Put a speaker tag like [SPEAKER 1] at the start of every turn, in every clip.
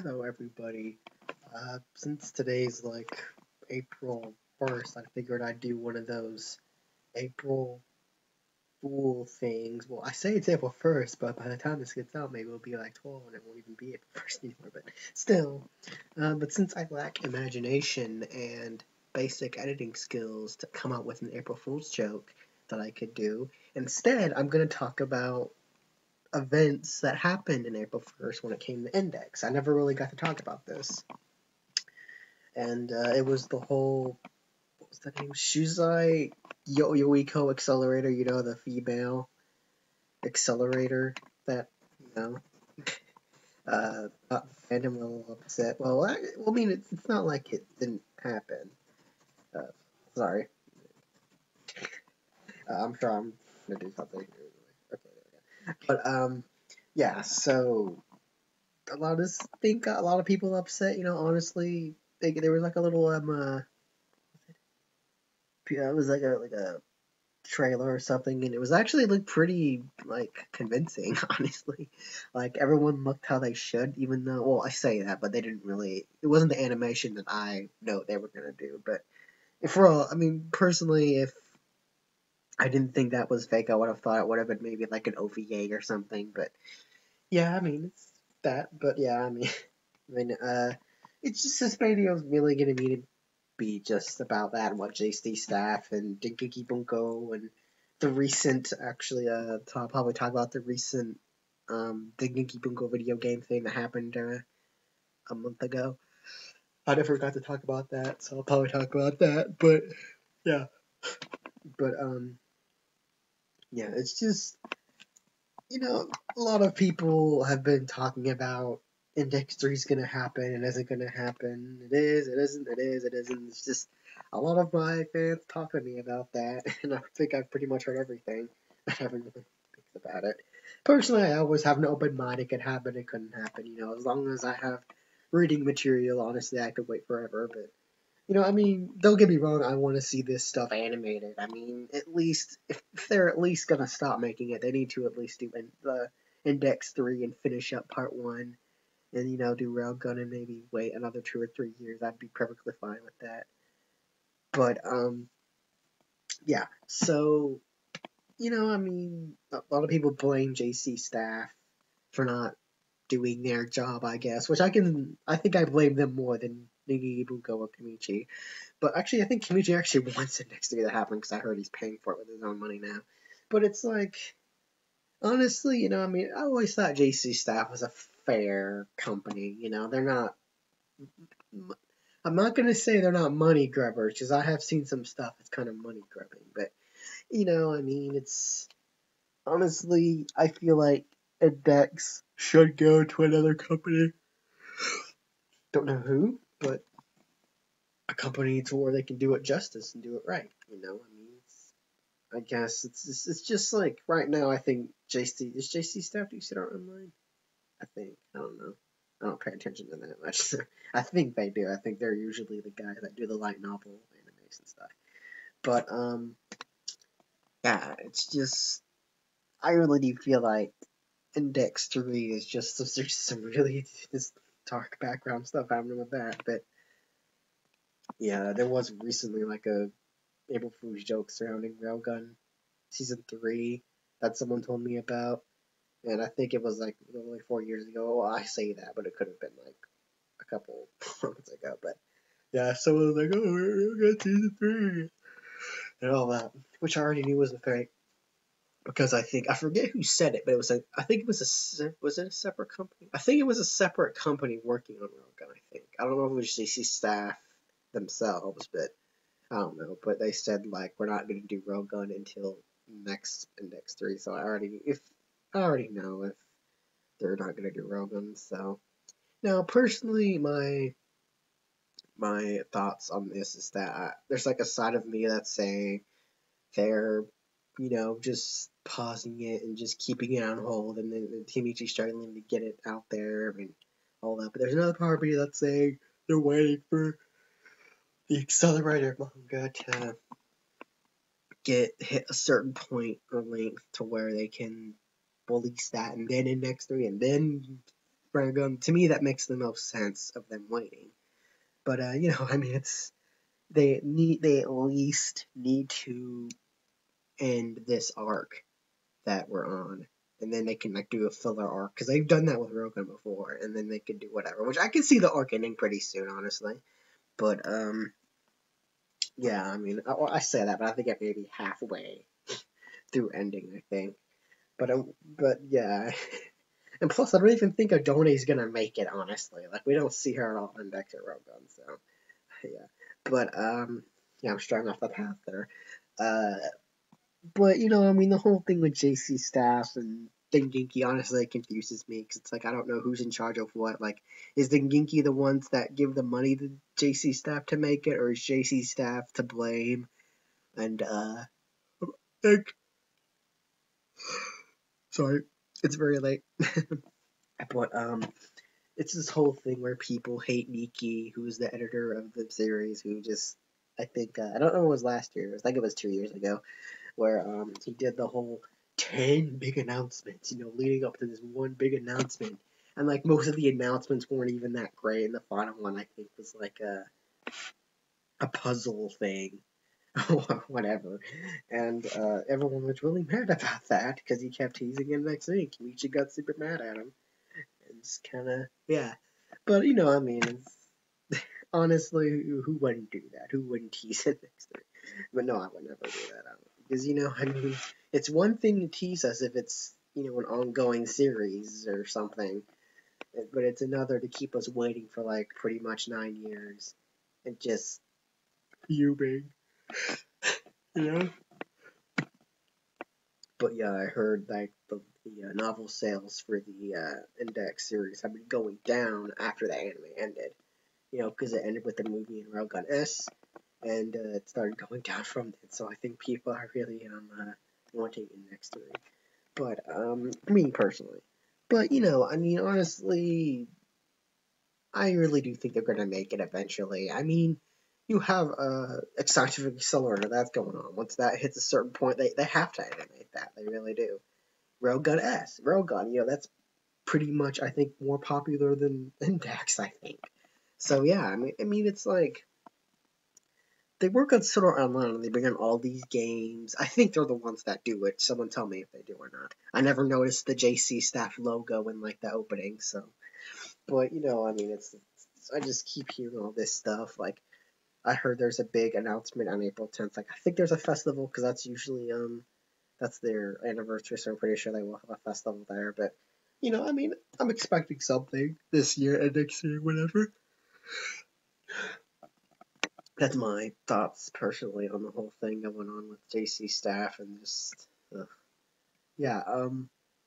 [SPEAKER 1] Hello, everybody. Since today's like April 1st, I figured I'd do one of those April Fool things. Well, I say it's April 1st, but by the time this gets out, maybe it'll be like 12 and it won't even be April 1st anymore. But still, but since I lack imagination and basic editing skills to come up with an April Fool's joke that I could do, instead, I'm going to talk about events that happened in April 1st when it came to Index. I never really got to talk about this. And it was the whole, what was the name? Shuzai Yoiko Accelerator, the female accelerator that, got the fandom a little upset. Well, I mean, it's not like it didn't happen. Uh, sorry. I'm sure I'm going to do something. Okay, there we go. But, yeah, so a lot of got a lot of people upset. Honestly, there was like a little it was like a trailer or something, and it was actually looked pretty like convincing. Honestly, like everyone looked how they should, even though, well, I say that, but they didn't really. It wasn't the animation that I know they were gonna do. But I mean, personally, if I didn't think that was fake, I would have thought it would have been maybe like an OVA or something. But yeah, I mean, it's that. But yeah, it's just this video is really gonna be just about that and what JC Staff and Dinky Bunko and the recent, actually, I'll probably talk about the recent Dinky Bunko video game thing that happened a month ago. I never got to talk about that, so I'll probably talk about that. But yeah, but yeah, it's just a lot of people have been talking about Index 3 is gonna happen and isn't gonna happen. It is, it isn't, it is, it isn't. It's just a lot of my fans talk to me about that, and I think I've pretty much heard everything. I haven't really think about it. Personally, I always have an open mind. It could happen, it couldn't happen. As long as I have reading material, honestly, I could wait forever. But I mean, don't get me wrong, I want to see this stuff animated. I mean, at least, if they're at least going to stop making it, they need to at least do the Index 3 and finish up Part 1 and, do Railgun and maybe wait another 2 or 3 years. I'd be perfectly fine with that. But, yeah, so, I mean, a lot of people blame JC Staff for not doing their job, I guess, which I think I blame them more than Nigi Ibuko or Kimichi. But actually, I think Kimichi actually wants Index 3 to happen because I heard he's paying for it with his own money now. But it's like, honestly, I mean, I always thought JC Staff was a fair company. They're not. I'm not gonna say they're not money grubbers because I have seen some stuff that's kind of money grubbing. But I mean, it's honestly, I feel like Index should go to another company. Don't know who, but a company to where they can do it justice and do it right. I mean, I guess it's just like right now. I think JC Staff do sit online. I think I don't know. I don't pay attention to that much. I think they do. I think they're usually the guys that do the light novel animation stuff. But yeah, it's just I really do feel like Index 3 is just there's some really just dark background stuff happening with that. But yeah, there was recently like a April Fool's joke surrounding Railgun Season 3 that someone told me about. And I think it was like only 4 years ago. Well, I say that, but it could have been like a couple months ago. But yeah, someone was like, "Oh, we're got Season 3 and all that," which I already knew was a fake because I forget who said it, but it was I think it was was it a separate company? I think it was a separate company working on Railgun. I think I don't know if it was JC Staff themselves, but I don't know. But they said like we're not going to do Railgun until next Index 3. So I already know if they're not going to do Railgun. So now personally, my thoughts on this is that there's like a side of me that's saying they're just pausing it and just keeping it on hold, and then Timichi struggling to get it out there and all that. But there's another part of me that's saying they're waiting for the accelerator manga to hit a certain point or length to where they can release that, and then Index 3, and then Railgun, to me that makes the most sense of them waiting. But I mean, they at least need to end this arc that we're on, and then they can like do a filler arc because they've done that with Rogan before, and then they could do whatever. Which I can see the arc ending pretty soon, honestly. But yeah, I mean, I say that, but I think it may be halfway through ending. I think, but yeah, and plus, I don't even think Adone's gonna make it. Honestly, like we don't see her at all in Dex or Rogan, so yeah. But yeah, I'm straying off the path there. Uh, but I mean, the whole thing with JC Staff and Denginki honestly confuses me because it's like I don't know who's in charge of what. Like, is Denginki the ones that give the money to JC Staff to make it, or is JC Staff to blame? And like, sorry, it's very late. But it's this whole thing where people hate Miki, who's the editor of the series, who just I think I don't know if it was last year. I think it was 2 years ago, where he did the whole 10 big announcements, leading up to this one big announcement. And like most of the announcements weren't even that great. And the final one I think was like a puzzle thing or whatever. And everyone was really mad about that because he kept teasing him next week. Michi got super mad at him. It's kind of, yeah. But I mean, honestly, who wouldn't do that? Who wouldn't tease it next week? But no, I would never do that. Because, I mean, it's one thing to tease us if it's, an ongoing series or something. But it's another to keep us waiting for, like, pretty much 9 years. And just fuming. But yeah, I heard, like, the novel sales for the Index series have been going down after the anime ended. Because it ended with the movie in Railgun S. And it started going down from it. So I think people are really wanting Index 3. But me personally. But I mean, honestly, I really do think they're gonna make it eventually. I mean, you have Scientific Accelerator that's going on. Once that hits a certain point, they have to animate that. They really do. Railgun S, Railgun, that's pretty much I think more popular than Index. I think. So yeah, I mean, it's like they work on Sword Art Online and they bring in all these games. I think they're the ones that do it. Someone tell me if they do or not. I never noticed the JC Staff logo in like the opening, so. But I mean, it's I just keep hearing all this stuff. Like I heard there's a big announcement on April 10th. Like I think there's a festival because that's usually that's their anniversary, so I'm pretty sure they will have a festival there. But I mean, I'm expecting something this year and next year, whatever. That's my thoughts personally on the whole thing going on with JC Staff and just yeah.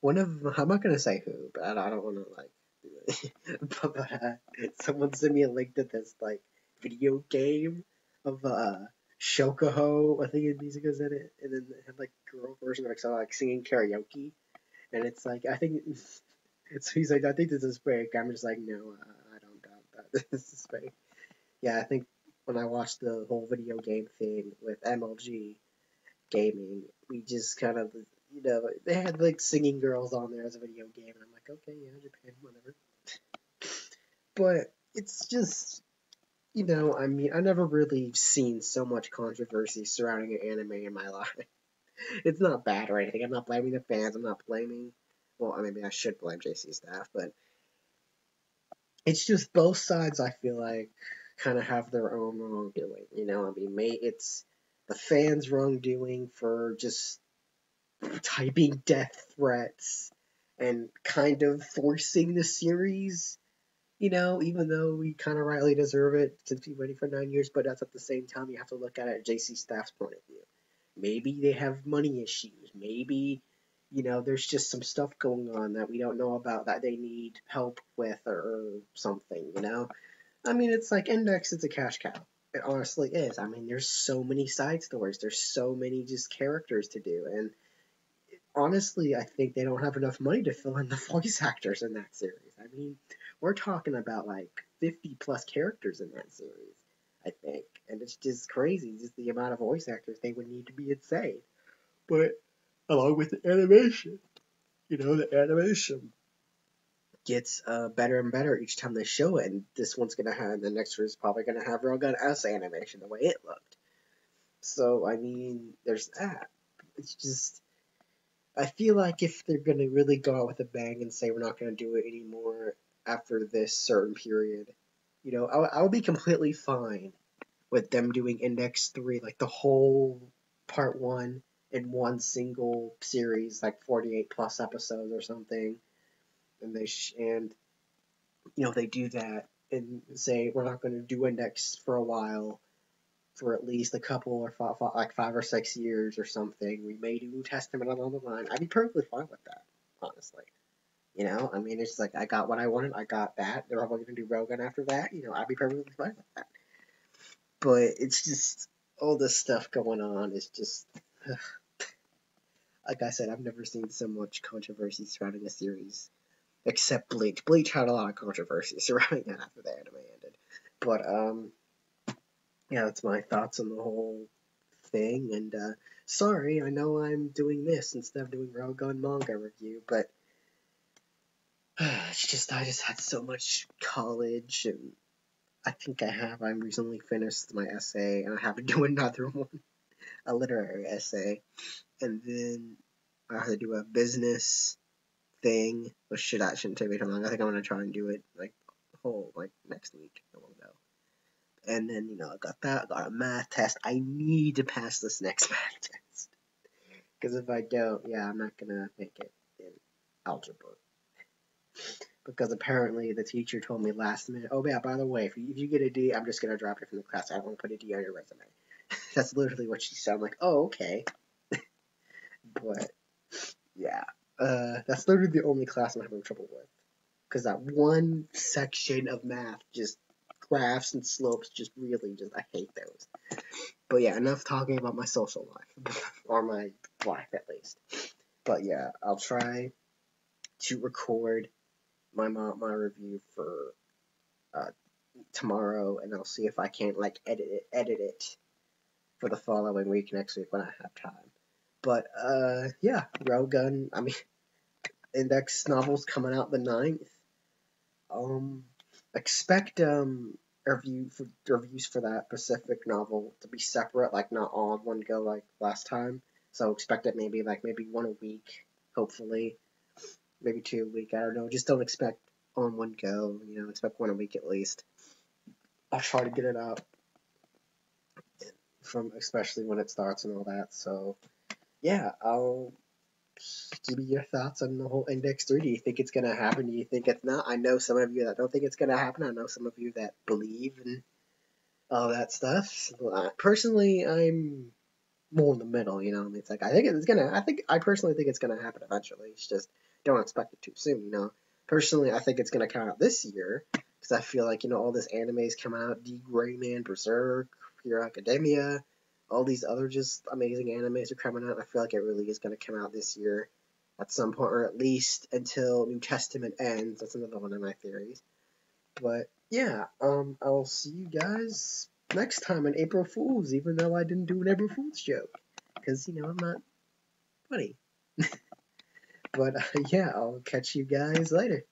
[SPEAKER 1] One of I'm not gonna say who, but I don't want to like. but someone sent me a link to this like video game of Shokoho. I think his music was in it, and then they had like girl version of like singing karaoke, and it's like I think it's he's like I think this is fake. I'm just like no, I don't doubt that this is fake. Yeah, I think when I watched the whole video game thing with MLG gaming, we just kind of, they had like singing girls on there as a video game, and I'm like, okay, yeah, Japan, whatever. But it's just, I mean, I've never really seen so much controversy surrounding an anime in my life. It's not bad or anything. I'm not blaming the fans. I'm not blaming, well, maybe I should blame JC Staff, but it's just both sides, I feel like, kind of have their own wrongdoing. I mean, it's the fans' wrongdoing for just typing death threats and kind of forcing the series, even though we kind of rightly deserve it since we've been waiting for 9 years, but that's at the same time you have to look at it JC Staff's point of view. Maybe they have money issues. Maybe, there's just some stuff going on that we don't know about that they need help with or something, I mean, it's like Index, it's a cash cow. It honestly is. I mean, there's so many side stories. There's so many just characters to do. And honestly, I think they don't have enough money to fill in the voice actors in that series. I mean, we're talking about like 50 plus characters in that series, I think. And it's just crazy, just the amount of voice actors they would need to be insane. But along with the animation, the animation gets better and better each time they show it, and this one's gonna have, the next one is probably gonna have Railgun S animation the way it looked. So I mean, there's that. It's just, I feel like if they're gonna really go out with a bang and say we're not gonna do it anymore after this certain period, you know, I'll be completely fine with them doing Index 3, like the whole part 1 in one single series, like 48 plus episodes or something, and and you know, they do that and say we're not going to do Index for a while, for at least a couple or like 5 or 6 years or something. We may do New Testament along the line. I'd be perfectly fine with that, honestly. You know, I mean, it's like I got what I wanted. I got that. They're probably going to do Rogan after that. You know, I'd be perfectly fine with that. But it's just all this stuff going on is just, like I said, I've never seen so much controversy surrounding a series, except Bleach. Bleach had a lot of controversy surrounding that after the anime ended. But yeah, that's my thoughts on the whole thing. And sorry, I know I'm doing this instead of doing Railgun manga review, but it's just, I just had so much college, and I think I recently finished my essay, and I have to do another one, a literary essay, and then I have to do a business thing, which shouldn't take me too long. I think I'm gonna try and do it like next week. I won't go. And then, you know, I got that. I got a math test. I need to pass this next math test, because if I don't, yeah, I'm not gonna make it in algebra. Because apparently the teacher told me last minute, oh yeah, by the way, if you get a D, I'm just gonna drop it from the class. I don't want to put a D on your resume. That's literally what she said. I'm like, oh, okay. But yeah, that's literally the only class I'm having trouble with. Because that one section of math, just graphs and slopes, just really, I hate those. But yeah, enough talking about my social life, or my life at least. But yeah, I'll try to record my review for tomorrow, and I'll see if I can't like edit it for the following week, next week when I have time. But yeah, Railgun. I mean, Index novels coming out the 9th. Expect reviews for that Pacific novel to be separate, like not all in one go like last time. So expect it maybe one a week, hopefully, maybe 2 a week. I don't know. Just don't expect on one go. You know, expect one a week at least. I'll try to get it out from especially when it starts and all that. So yeah, I'll give me your thoughts on the whole Index 3. Do you think it's gonna happen? Do you think it's not? I know some of you that don't think it's gonna happen. I know some of you that believe in all that stuff. Personally, I'm more in the middle. You know, it's like I personally think it's gonna happen eventually. It's just don't expect it too soon. You know, personally, I think it's gonna come out this year because I feel like, you know, all this anime's coming out, Rayman, Berserk, Hero Academia, all these other just amazing animes are coming out. I feel like it really is going to come out this year at some point, or at least until New Testament ends. That's another one of my theories. But yeah, I'll see you guys next time on April Fool's, even though I didn't do an April Fool's joke, because, you know, I'm not funny. But yeah, I'll catch you guys later.